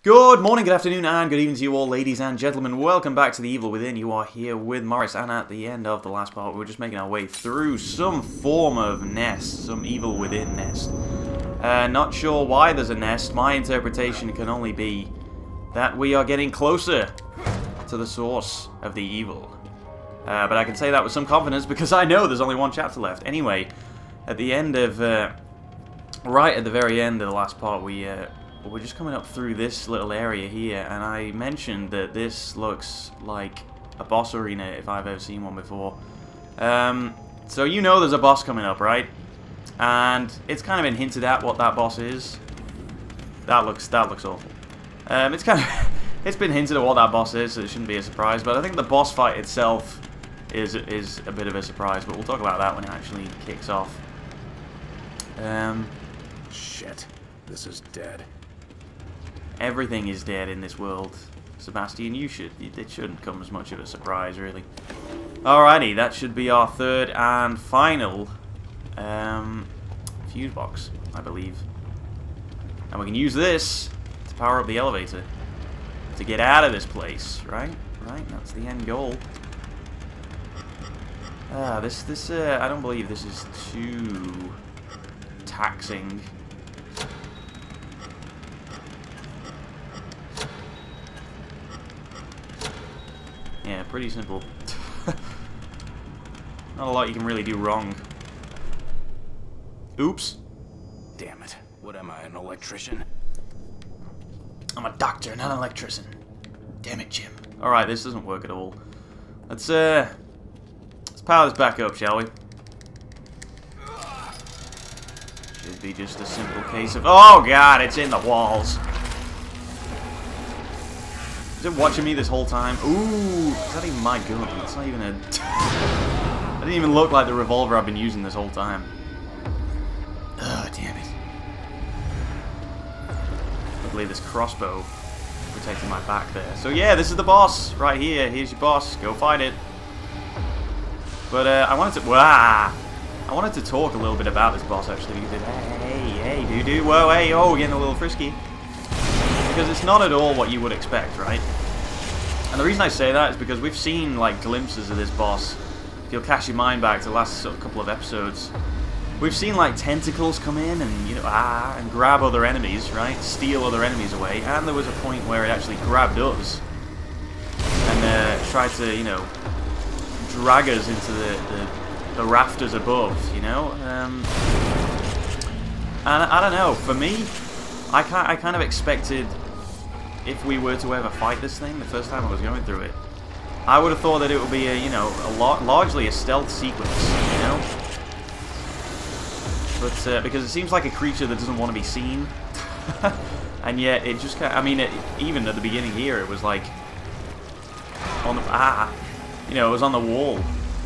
Good morning, good afternoon, and good evening to you all, ladies and gentlemen. Welcome back to The Evil Within. You are here with Morris, and at the end of the last part, we were just making our way through some form of nest, some Evil Within nest. Not sure why there's a nest. My interpretation can only be that we are getting closer to the source of the evil. But I can say that with some confidence because I know there's only one chapter left. Anyway, at the end of, right at the very end of the last part, we're just coming up through this little area here, and I mentioned that this looks like a boss arena if I've ever seen one before. So you know there's a boss coming up, right? And it's kind of been hinted at what that boss is. That looks awful. It's been hinted at what that boss is, so it shouldn't be a surprise. But I think the boss fight itself is a bit of a surprise. But we'll talk about that when it actually kicks off. Shit, this is dead. Everything is dead in this world, Sebastian. It shouldn't come as much of a surprise, really. Alrighty, that should be our third and final fuse box, I believe. And we can use this to power up the elevator to get out of this place, right? Right, that's the end goal. I don't believe this is too taxing. Yeah, pretty simple. Not a lot you can really do wrong. Oops. Damn it. What am I, an electrician? I'm a doctor, not an electrician. Damn it, Jim. Alright, this doesn't work at all. Let's power this back up, shall we? Should be just a simple case of... Oh, God, it's in the walls. Is it watching me this whole time? Ooh, is that even my gun? It's not even a... That didn't even look like the revolver I've been using this whole time. Ugh, damn it. Luckily this crossbow protecting my back there. So yeah, this is the boss right here. Here's your boss. Go fight it. But I wanted to talk a little bit about this boss actually. Because hey, dude, whoa, hey, oh, we're getting a little frisky. Because it's not at all what you would expect, right? And the reason I say that is because we've seen like glimpses of this boss. If you'll cast your mind back to the last couple of episodes, we've seen like tentacles come in and and grab other enemies, right? Steal other enemies away. And there was a point where it actually grabbed us and tried to, drag us into the rafters above, And I don't know. For me, I kind of expected, if we were to ever fight this thing the first time I was going through it, I would have thought that it would be largely a stealth sequence, But because it seems like a creature that doesn't want to be seen, and yet it just even at the beginning here, it was like on the it was on the wall,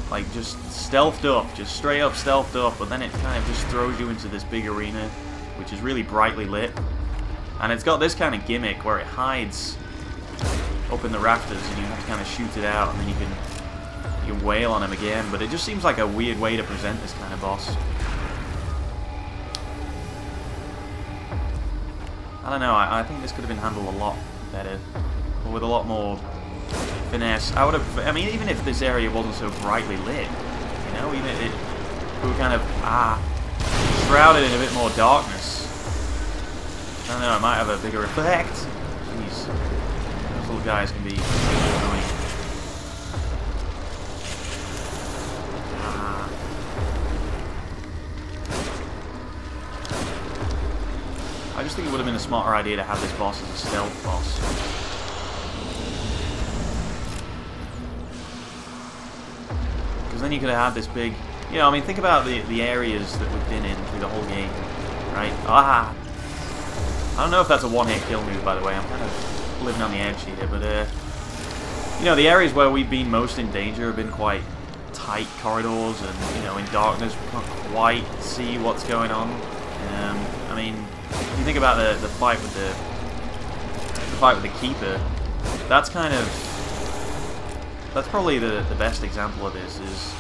like just stealthed up, just straight up stealthed up, but then it kind of just throws you into this big arena, which is really brightly lit. And it's got this kind of gimmick where it hides up in the rafters and you have to kind of shoot it out and then you can wail on him again. But it just seems like a weird way to present this kind of boss. I don't know, I think this could have been handled a lot better. Or with a lot more finesse. Even if this area wasn't so brightly lit, even if we were kind of, shrouded in a bit more darkness. I don't know, it might have a bigger effect. Jeez. Those little guys can be annoying. I just think it would have been a smarter idea to have this boss as a stealth boss. Because then you could have had this big... think about the areas that we've been in through the whole game, right? I don't know if that's a one-hit kill move, by the way. I'm kind of living on the edge here, but the areas where we've been most in danger have been quite tight corridors, and in darkness we can't quite see what's going on. If you think about the fight with the Keeper, that's probably the best example of this. Is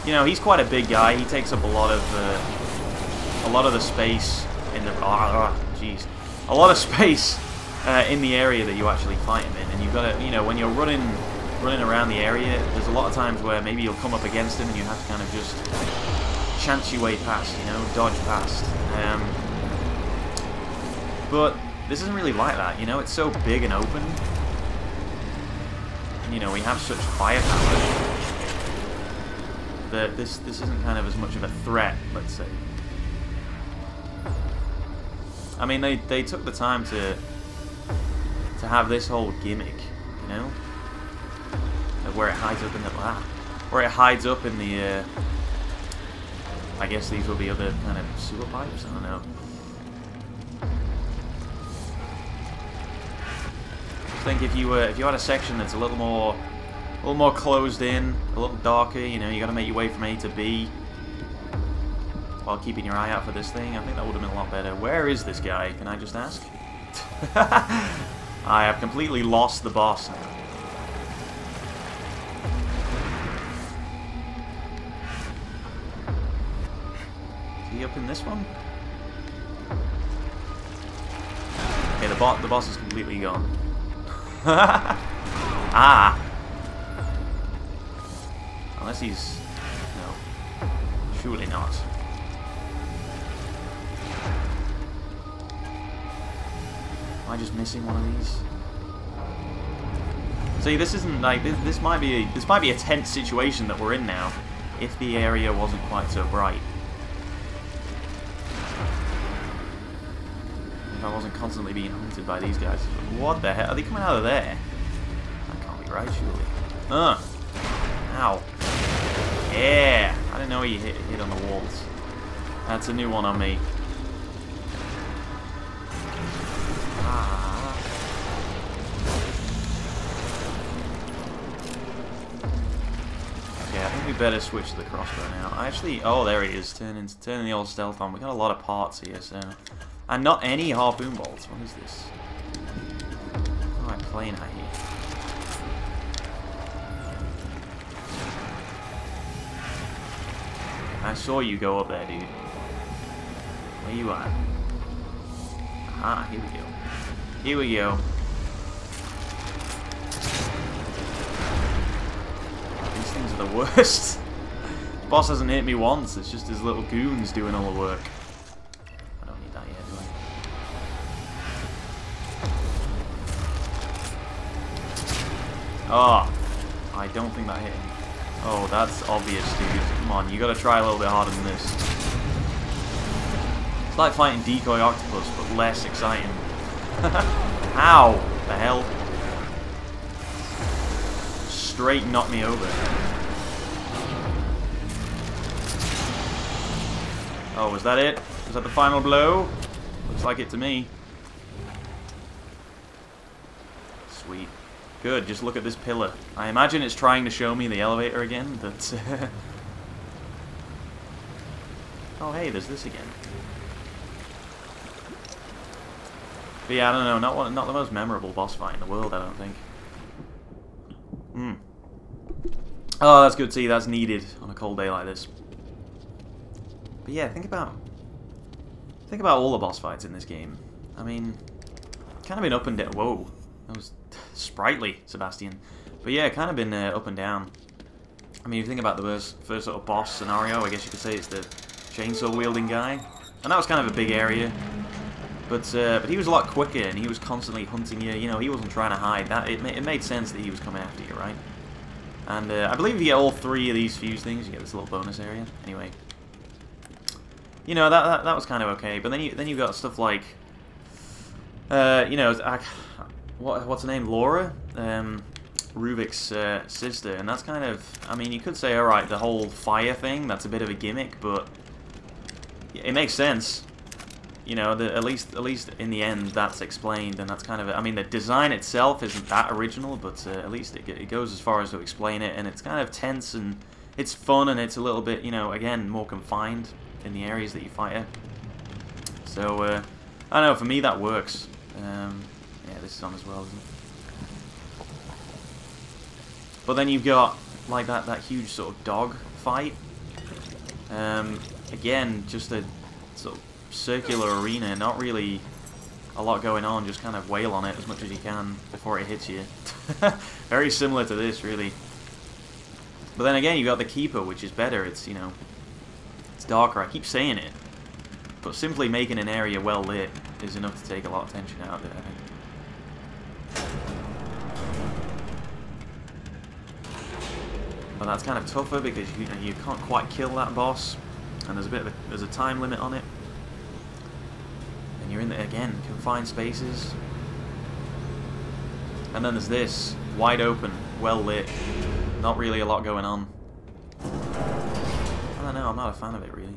he's quite a big guy. He takes up a lot of the space in the a lot of space in the area that you actually fight him in. And you've got to, you know, when you're running around the area, there's a lot of times where maybe you'll come up against him and you have to kind of just chance your way past, you know, dodge past. But this isn't really like that, you know, it's so big and open. You know, we have such firepower that this isn't kind of as much of a threat, let's say. I mean, they took the time to have this whole gimmick, you know, of where it hides up in the I guess these will be other kind of sewer pipes. I don't know. I think if you had a section that's a little more closed in, a little darker, you know, you got to make your way from A to B while keeping your eye out for this thing. I think that would have been a lot better. Where is this guy? Can I just ask? I have completely lost the boss now. Is he up in this one? Okay, the boss is completely gone. Ah! Unless he's... no. Surely not. Am I just missing one of these? See, this isn't like... This might be a tense situation that we're in now, if the area wasn't quite so bright. If I wasn't constantly being hunted by these guys. What the hell? Are they coming out of there? That can't be right, surely. Ow. Yeah! I didn't know he hit on the walls. That's a new one on me. Ah. Okay, I think we better switch to the crossbow now. Actually, oh, there he is, turning the old stealth on. We got a lot of parts here, so... And not any harpoon bolts. What is this? What am I playing at here? I saw you go up there, dude. Where you at? Ah, here we go. Here we go. These things are the worst. The boss hasn't hit me once. It's just his little goons doing all the work. Oh, I don't think that hit him. Oh, that's obvious, dude. Come on, you gotta try a little bit harder than this. It's like fighting Decoy Octopus, but less exciting. Ow! The hell? Straight knocked me over. Oh, was that it? Was that the final blow? Looks like it to me. Sweet. Good, just look at this pillar. I imagine it's trying to show me the elevator again, but... oh, hey, there's this again. But yeah, I don't know, not the most memorable boss fight in the world, I don't think. Oh, that's good to see, that's needed on a cold day like this. But yeah, think about all the boss fights in this game. I mean, kind of been up and down. Whoa, that was sprightly, Sebastian. But yeah, kind of been up and down. I mean, if you think about the first sort of boss scenario, I guess you could say it's the chainsaw wielding guy, and that was kind of a big area. But he was a lot quicker, and he was constantly hunting you. You know, he wasn't trying to hide. It made sense that he was coming after you, right? And I believe if you get all 3 of these fuse things, you get this little bonus area. Anyway, you know, that was kind of okay. But then you got stuff like, you know, what's her name? Laura, Ruvik's sister, and that's kind of, I mean, you could say, all right, the whole fire thing, that's a bit of a gimmick, but it makes sense. You know, at least in the end, that's explained, and that's kind of, I mean, the design itself isn't that original, but at least it goes as far as to explain it, and it's kind of tense, and it's fun, and it's a little bit, you know, again, more confined in the areas that you fight in. So, I don't know, for me, that works. Yeah, this is on as well, isn't it? But then you've got, like, that huge sort of dog fight. Again, just a sort of circular arena, not really a lot going on, just kind of wail on it as much as you can before it hits you. Very similar to this, really. But then again, you got the Keeper, which is better. It's, you know, it's darker. I keep saying it. But simply making an area well lit is enough to take a lot of tension out of it, I think. But that's kind of tougher because you can't quite kill that boss, and there's a time limit on it. And you're in the, again, confined spaces. And then there's this, wide open, well lit, not really a lot going on. I don't know, I'm not a fan of it really.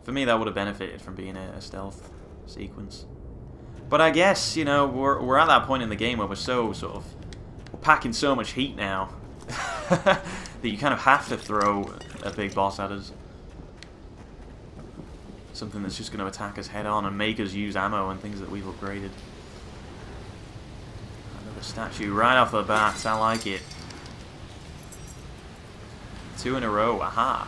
For me, that would have benefited from being a stealth sequence. But I guess, you know, we're at that point in the game where we're so sort of, we're packing so much heat now that you kind of have to throw a big boss at us. Something that's just going to attack us head on and make us use ammo and things that we've upgraded. Another statue right off the bat, I like it. 2 in a row, aha.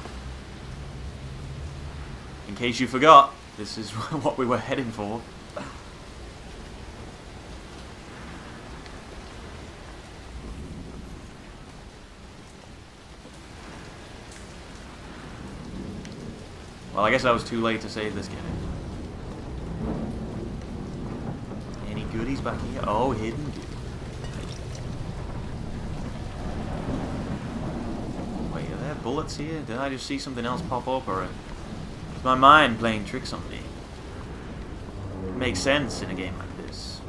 In case you forgot, this is what we were heading for. Well, I guess I was too late to save this game. Any goodies back here? Oh, hidden goo. Wait, are there bullets here? Did I just see something else pop up, or is my mind playing tricks on me? It makes sense in a game like this.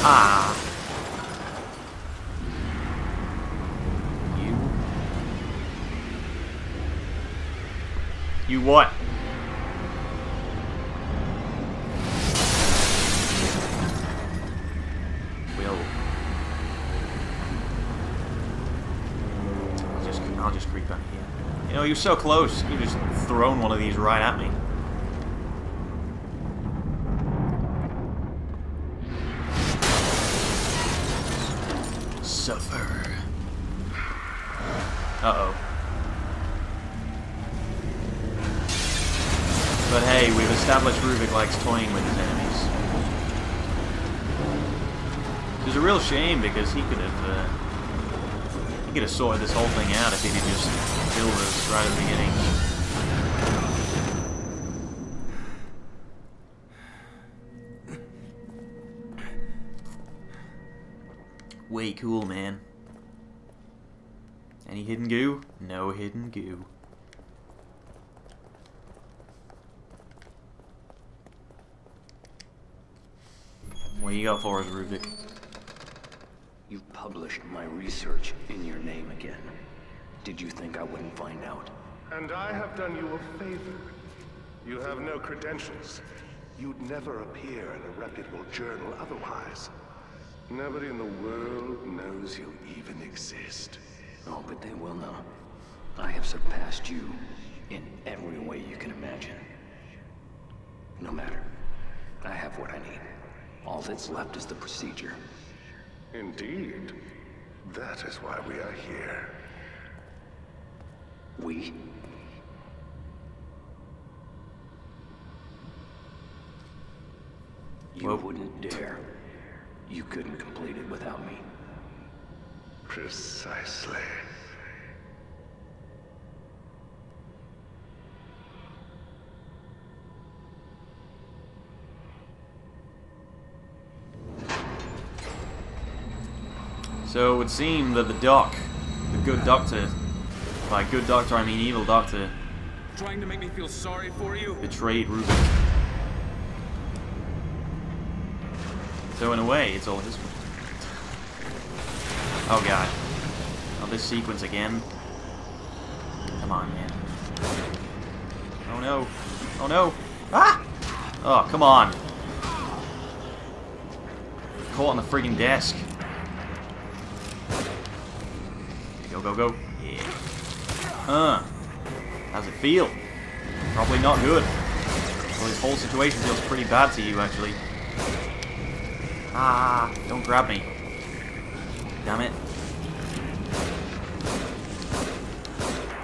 Ah! You what? Will. I'll just creep back here. You know, you're so close. You just thrown one of these right at me. Suffer. Uh-oh. But hey, we've established Rubik likes toying with his enemies. It's a real shame because he could have sorted this whole thing out if he could just kill us right at the beginning. Way cool, man. Any hidden goo? No hidden goo. What you got for us, Rubik? You published my research in your name again. Did you think I wouldn't find out? And I have done you a favor. You have no credentials. You'd never appear in a reputable journal otherwise. Nobody in the world knows you even exist. Oh, but they will know. I have surpassed you in every way you can imagine. No matter. I have what I need. All that's left is the procedure. Indeed. That is why we are here. We? You wouldn't dare. You couldn't complete it without me. Precisely. So it would seem that the doc, the good doctor, by good doctor I mean evil doctor, Trying to make me feel sorry for you? betrayed Rubik. So in a way, it's all his fault. Oh god. Oh, this sequence again. Come on, man. Oh no. Oh no. Ah! Oh, come on. Caught on the friggin' desk. Go, go, go. Yeah. How's it feel? Probably not good. Well, this whole situation feels pretty bad to you, actually. Ah, don't grab me. Damn it.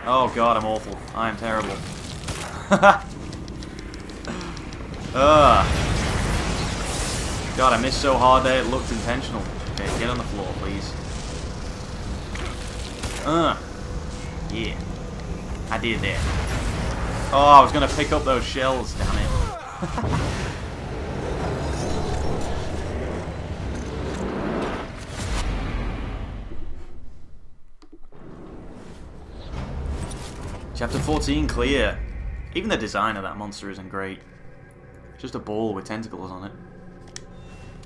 Oh god, I'm awful. I am terrible. Ugh. God, I missed so hard there, it looked intentional. Okay, get on the floor, please. Yeah. I did that. Oh, I was gonna pick up those shells, damn it. Chapter 14, clear. Even the design of that monster isn't great. Just a ball with tentacles on it.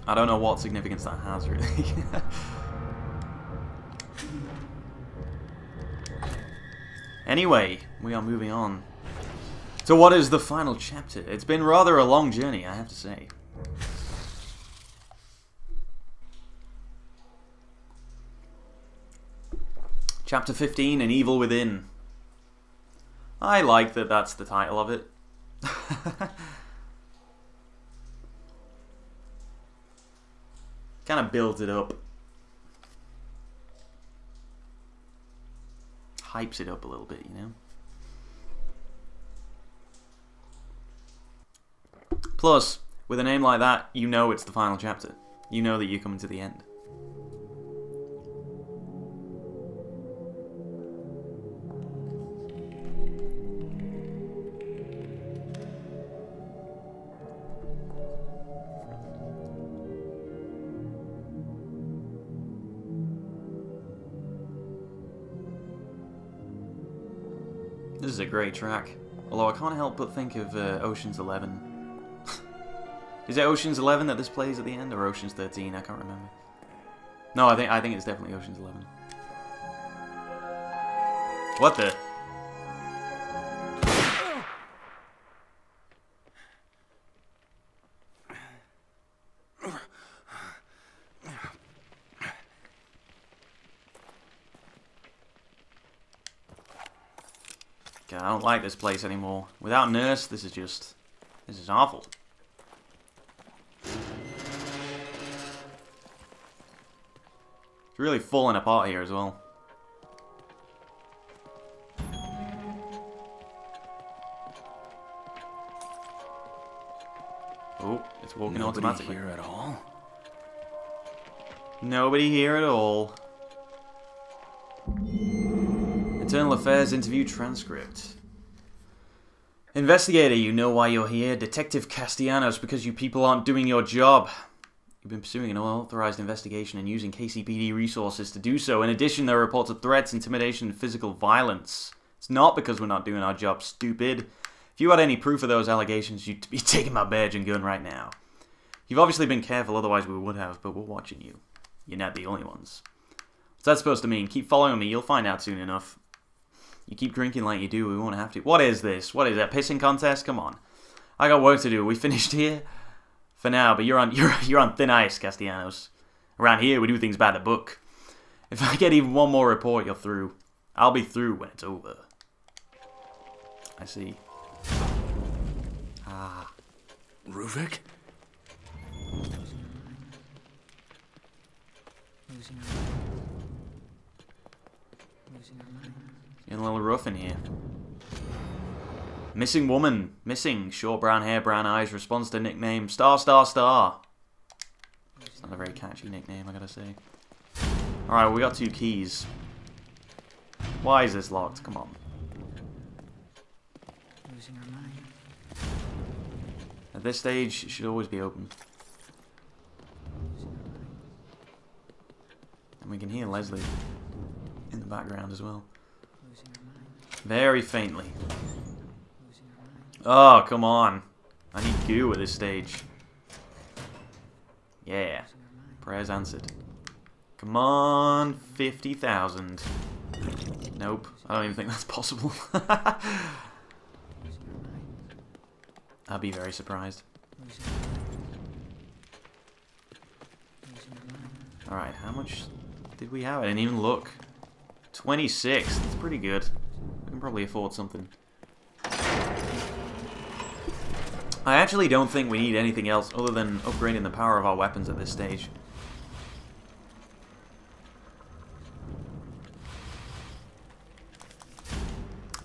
I don't know what significance that has, really. Anyway, we are moving on. So what is the final chapter? It's been rather a long journey, I have to say. Chapter 15, An Evil Within. I like that that's the title of it. Kind of builds it up. Hypes it up a little bit, you know? Plus, with a name like that, you know it's the final chapter. You know that you're coming to the end. This is a great track. Although I can't help but think of Ocean's 11. Is it Ocean's 11 that this plays at the end, or Ocean's 13? I can't remember. No, I think it's definitely Ocean's 11. What the? God, I don't like this place anymore. Without Nurse, this is awful. It's really falling apart here as well. Oh, it's walking automatically. Nobody here at all? Nobody here at all. Internal Affairs interview transcript. Investigator, you know why you're here. Detective Castellanos, because you people aren't doing your job. You've been pursuing an unauthorized investigation and using KCPD resources to do so. In addition, there are reports of threats, intimidation, and physical violence. It's not because we're not doing our job, stupid. If you had any proof of those allegations, you'd be taking my badge and gun right now. You've obviously been careful, otherwise we would have, but we're watching you. You're not the only ones. What's that supposed to mean? Keep following me, you'll find out soon enough. You keep drinking like you do, we won't have to. What is this? What is that, pissing contest? Come on. I got work to do. Are we finished here? For now, but you're on thin ice, Castellanos. Around here, we do things by the book. If I get even one more report, you're through. I'll be through when it's over. I see. Ah. Ruvik? Getting a little rough in here. Missing woman. Missing. Short brown hair, brown eyes. Response to nickname. Star, star, star. It's not a very catchy nickname, I gotta say. Alright, we got 2 keys. Why is this locked? Come on. At this stage, it should always be open. And we can hear Leslie in the background as well. Very faintly. Oh, come on. I need goo at this stage. Yeah. Prayers answered. Come on, 50,000. Nope. I don't even think that's possible. I'd be very surprised. Alright, how much did we have? I didn't even look. 26. That's pretty good. We can probably afford something. I actually don't think we need anything else other than upgrading the power of our weapons at this stage.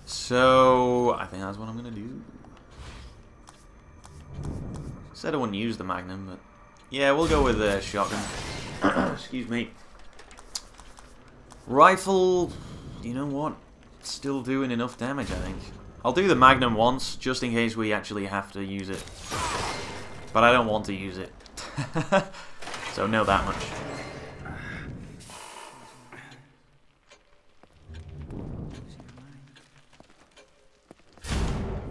So, I think that's what I'm going to do. Said I wouldn't use the Magnum, but yeah, we'll go with the shotgun. Excuse me. Rifle, you know what? Still doing enough damage, I think. I'll do the Magnum once, just in case we actually have to use it. But I don't want to use it. So know that much.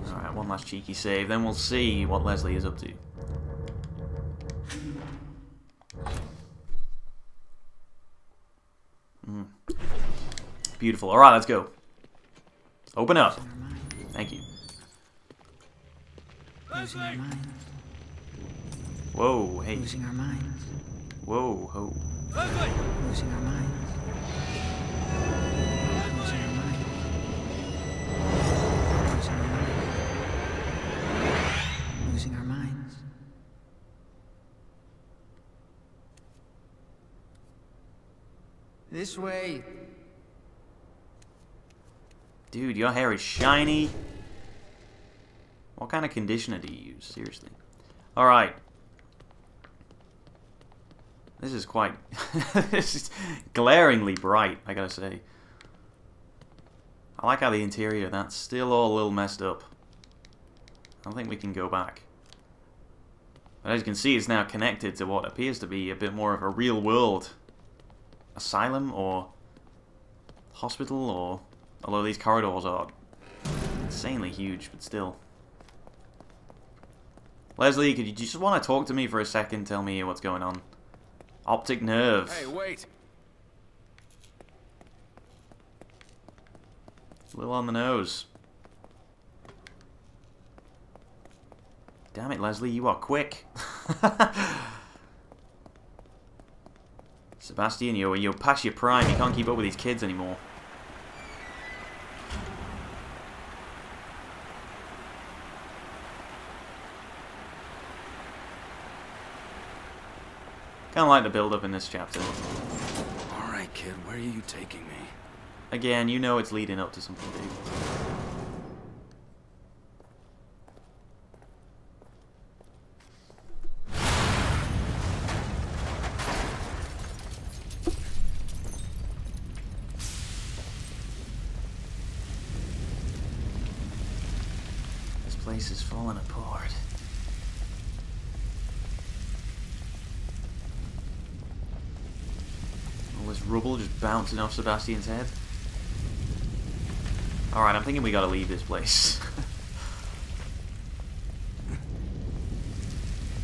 Alright, one last cheeky save, then we'll see what Leslie is up to. Beautiful. Alright, let's go. Open up. Thank you. Losing our minds. Whoa, hey. Losing our minds. Whoa, ho. Losing our minds. Losing our minds. Losing our minds. Losing our minds. This way. Dude, your hair is shiny. What kind of conditioner do you use? Seriously. Alright. This is quite... this is glaringly bright, I gotta say. I like how the interior, that's still all a little messed up. I don't think we can go back. But as you can see, it's now connected to what appears to be a bit more of a real world asylum or hospital, or... although these corridors are insanely huge, but still. Leslie, could you just want to talk to me for a second? Tell me what's going on. Optic nerve. Hey, wait. A little on the nose. Damn it, Leslie, you are quick. Sebastian, you're past your prime. You can't keep up with these kids anymore. Kind of like the build-up in this chapter. Alright, kid, where are you taking me? Again, you know it's leading up to something big. This place is falling apart. All this rubble just bouncing off Sebastian's head. Alright, I'm thinking we gotta leave this place.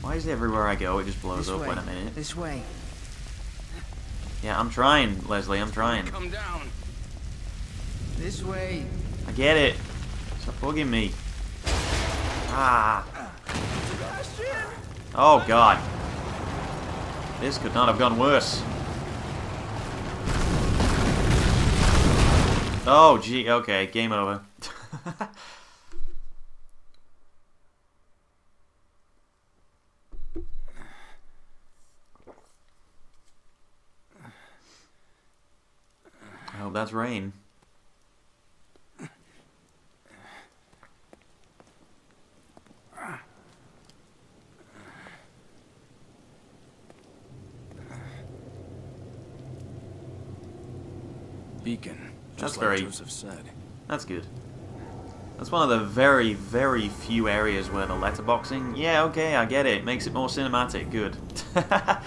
Why is it everywhere I go it just blows up when I'm in it? This way. Yeah, I'm trying, Leslie, I'm trying. Come down. This way. I get it. Stop bugging me. Ah. Oh god. This could not have gone worse. Oh gee, okay, game over. I hope that's rain. Beacon. That's Just like very... Joseph said. That's good. That's one of the very, very few areas where the letterboxing... Yeah, okay, I get it. Makes it more cinematic. Good. I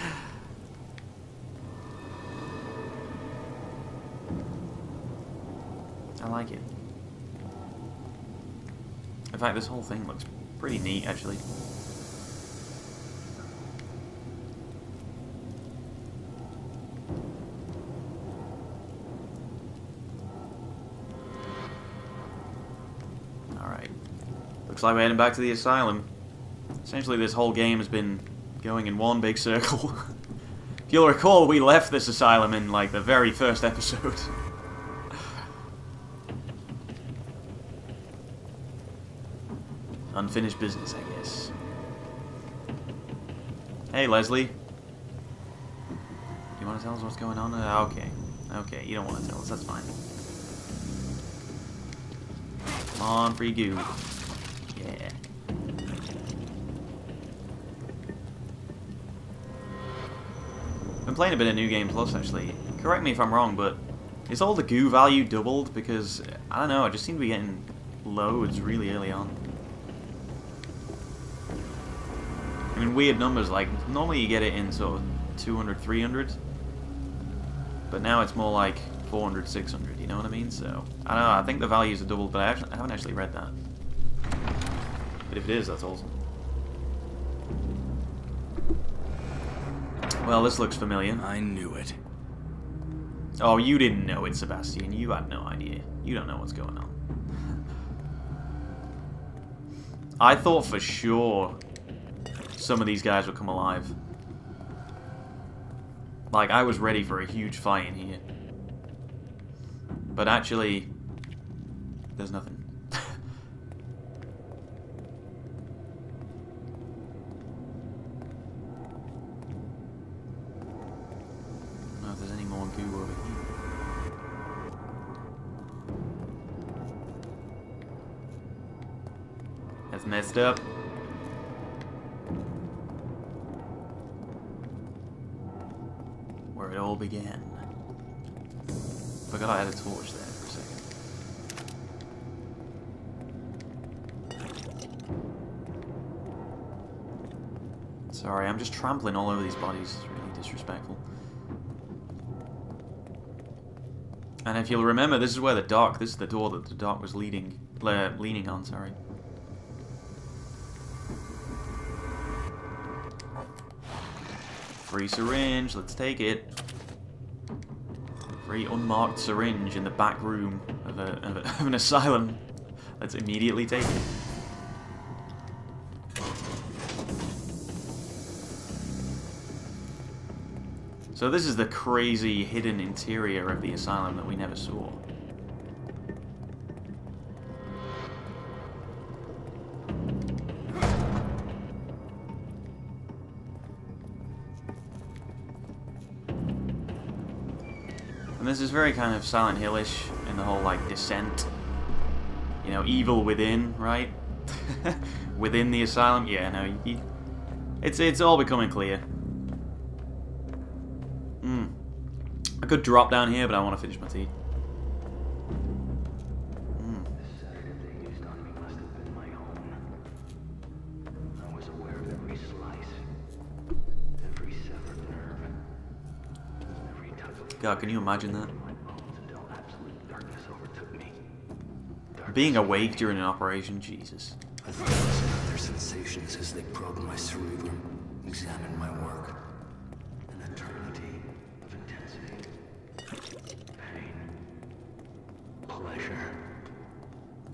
like it. In fact, this whole thing looks pretty neat, actually. Alright. Looks like we're heading back to the asylum. Essentially, this whole game has been going in one big circle. If you'll recall, we left this asylum in, like, the very first episode. Unfinished business, I guess. Hey, Leslie. You want to tell us what's going on? Okay. Okay, you don't want to tell us. That's fine. Come on, free goo. Yeah. been playing a bit of New Game Plus, actually. Correct me if I'm wrong, but is all the goo value doubled? Because, I don't know, I just seem to be getting loads really early on. I mean, weird numbers, like, normally you get it in sort of 200, 300. But now it's more like 400, 600, you know what I mean? So, I don't know, I think the values are doubled, but I haven't actually read that. But if it is, that's awesome. Well, this looks familiar. I knew it. Oh, you didn't know it, Sebastian. You had no idea. You don't know what's going on. I thought for sure some of these guys would come alive. Like, I was ready for a huge fight in here. But actually, there's nothing. I don't know if there's any more goo over here. That's messed up. Where it all began. Forgot I had a torch there for a second. Sorry, I'm just trampling all over these bodies. It's really disrespectful. And if you'll remember, this is where this is the door that the dock was leaning on, sorry. Free syringe, let's take it. Free unmarked syringe in the back room of an asylum. Let's immediately take it. So this is the crazy hidden interior of the asylum that we never saw. And this is very kind of Silent Hill-ish in the whole, like, descent. You know, evil within, right? Within the asylum. Yeah, no, it's all becoming clear. I could drop down here, but I want to finish my tea. God, can you imagine that? Being awake during an operation, Jesus. I felt their sensations as they probed my cerebrum, examined my work. An eternity of intensity. Pain. Pleasure.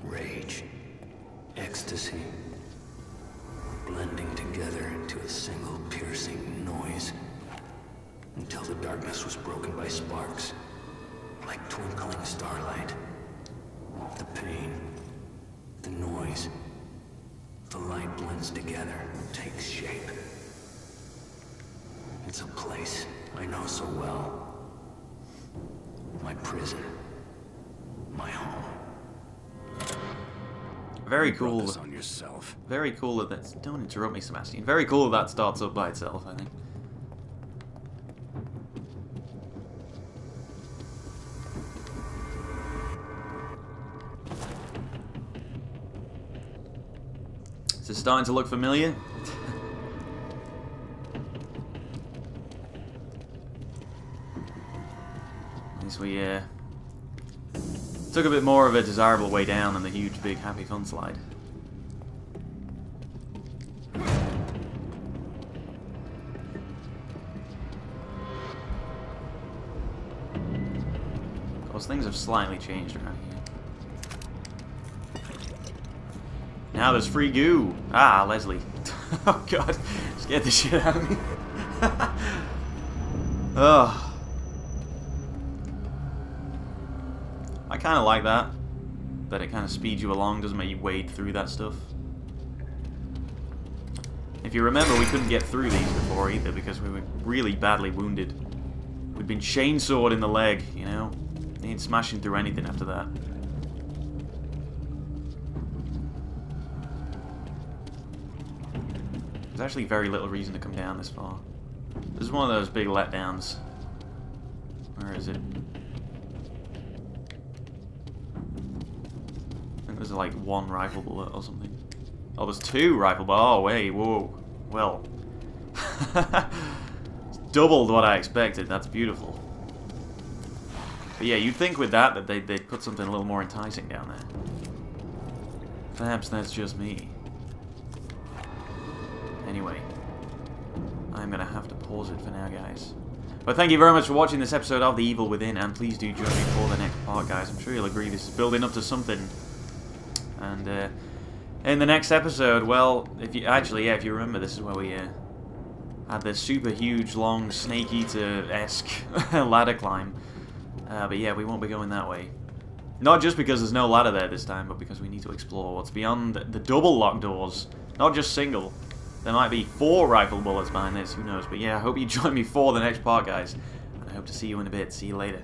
Rage. Ecstasy. Blending together into a single piercing noise. Until the darkness was broken by sparks. Like twinkling starlight. The pain. The noise. The light blends together, takes shape. It's a place I know so well. My prison. My home. Very cool. This on yourself. Very cool that that's... Don't interrupt me, Sebastian. Very cool that starts up by itself, I think. Is it starting to look familiar? At least we took a bit more of a desirable way down than the huge, big, happy fun slide. Of course, things have slightly changed around here. Now there's free goo. Ah, Leslie. Oh god, scared the shit out of me. Ugh. I kind of like that. That it kind of speeds you along, doesn't make you wade through that stuff. If you remember, we couldn't get through these before either because we were really badly wounded. We'd been chainsawed in the leg, you know? Ain't smashing through anything after that. There's actually very little reason to come down this far. This is one of those big letdowns. Where is it? I think there's like one rifle bullet or something. Oh, there's 2 rifle bullets. Oh, wait, whoa. Well. It's doubled what I expected. That's beautiful. But yeah, you'd think with that they'd put something a little more enticing down there. Perhaps that's just me. Anyway. I'm going to have to pause it for now, guys. But thank you very much for watching this episode of The Evil Within, and please do join me for the next part, guys. I'm sure you'll agree this is building up to something. And in the next episode, well, if you remember, this is where we had this super huge, long, Snake Eater-esque ladder climb. But yeah, we won't be going that way. Not just because there's no ladder there this time, but because we need to explore what's beyond the double locked doors, not just single. There might be 4 rifle bullets behind this, who knows. But yeah, I hope you join me for the next part, guys. And I hope to see you in a bit. See you later.